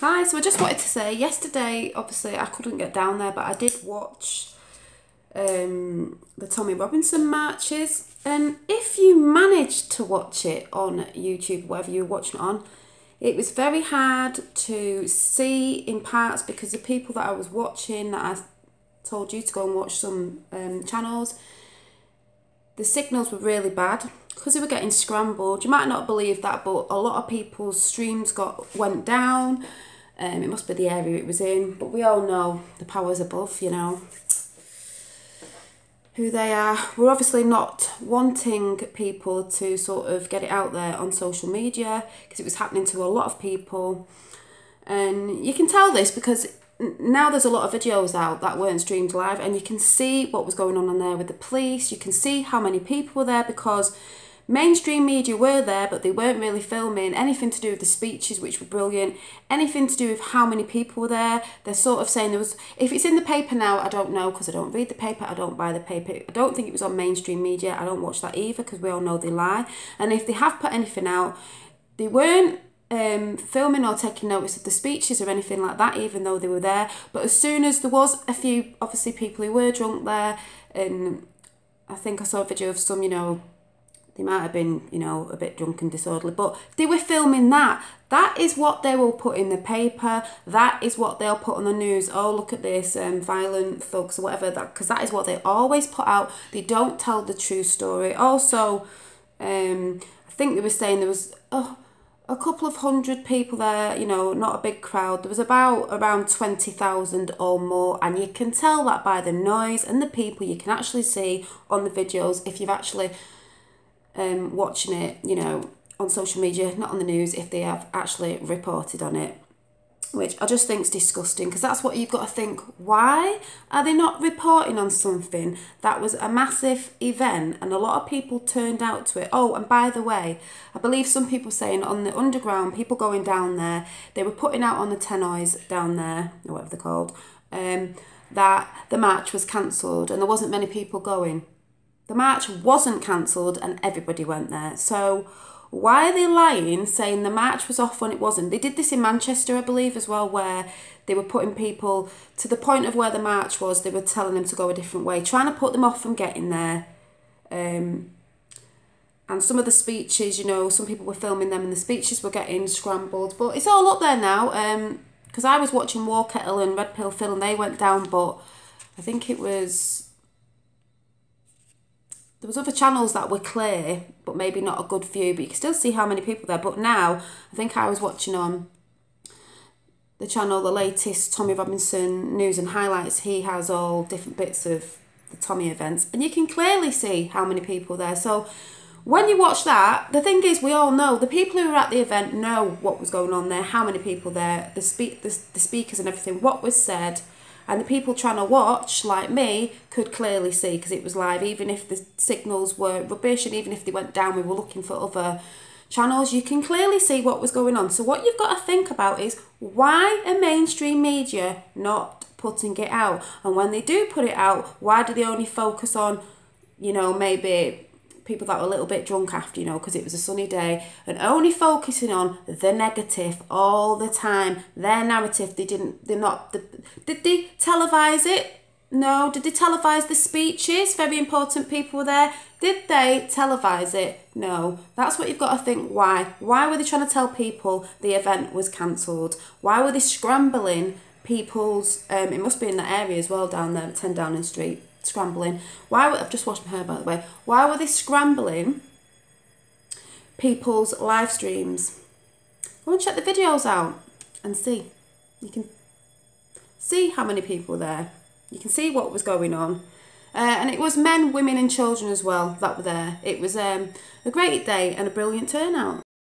Hi, so I just wanted to say, yesterday, obviously, I couldn't get down there, but I did watch the Tommy Robinson matches. And if you managed to watch it on YouTube, whatever you were watching it on, it was very hard to see in parts because the people that I was watching, that I told you to go and watch some channels, the signals were really bad because they were getting scrambled. You might not believe that, but a lot of people's streams went down. It must be the area it was in, but we all know the powers above, you know, who they are. We're obviously not wanting people to sort of get it out there on social media because it was happening to a lot of people. And you can tell this because now there's a lot of videos out that weren't streamed live, and you can see what was going on there with the police. You can see how many people were there because mainstream media were there, but they weren't really filming anything to do with the speeches, which were brilliant, anything to do with how many people were there. They're sort of saying there was, if it's in the paper now, I don't know because I don't read the paper, I don't buy the paper. I don't think it was on mainstream media. I don't watch that either because we all know they lie. And if they have put anything out, they weren't filming or taking notice of the speeches or anything like that, even though they were there. But as soon as there was a few, obviously, people who were drunk there, and I think I saw a video of some, you know, they might have been, you know, a bit drunk and disorderly, but they were filming that. That is what they will put in the paper. That is what they'll put on the news. Oh, look at this, violent thugs or whatever. Because that is what they always put out. They don't tell the true story. Also, I think they were saying there was a couple of hundred people there, you know, not a big crowd. There was around 20,000 or more, and you can tell that by the noise and the people. You can actually see on the videos if you've actually watching it, you know, on social media, not on the news, if they have actually reported on it, which I just think is disgusting because that's what you've got to think. Why are they not reporting on something that was a massive event and a lot of people turned out to it? Oh, and by the way, I believe some people saying on the underground, people going down there, they were putting out on the tannoys down there, or whatever they're called, that the march was cancelled and there wasn't many people going. The march wasn't cancelled and everybody went there. So why are they lying, saying the march was off when it wasn't? They did this in Manchester, I believe, as well, where they were putting people to the point of where the march was. They were telling them to go a different way, trying to put them off from getting there. And some of the speeches, you know, some people were filming them and the speeches were getting scrambled. But it's all up there now. Because I was watching War Kettle and Red Pill Phil and they went down, but I think it was... There was other channels that were clear, but maybe not a good view, but you can still see how many people there. But now, I think I was watching on the channel, the latest Tommy Robinson News and Highlights. He has all different bits of the Tommy events, and you can clearly see how many people there. So when you watch that, the thing is, we all know, the people who were at the event know what was going on there, how many people there, the speakers and everything, what was said. And the people trying to watch, like me, could clearly see because it was live. Even if the signals were rubbish and even if they went down, we were looking for other channels. You can clearly see what was going on. So what you've got to think about is, why are mainstream media not putting it out? And when they do put it out, why do they only focus on, you know, maybe people that were a little bit drunk after, you know, because it was a sunny day, and only focusing on the negative all the time, their narrative. Did they televise it? No. Did they televise the speeches? Very important people were there. Did they televise it? No. That's what you've got to think. Why were they trying to tell people the event was cancelled? Why were they scrambling people's it must be in that area as well, down there, 10 Downing Street, scrambling. I've just washed my hair, by the way. Why were they scrambling people's live streams? Go and check the videos out and see. You can see how many people were there. You can see what was going on. And it was men, women and children as well that were there. It was a great day and a brilliant turnout.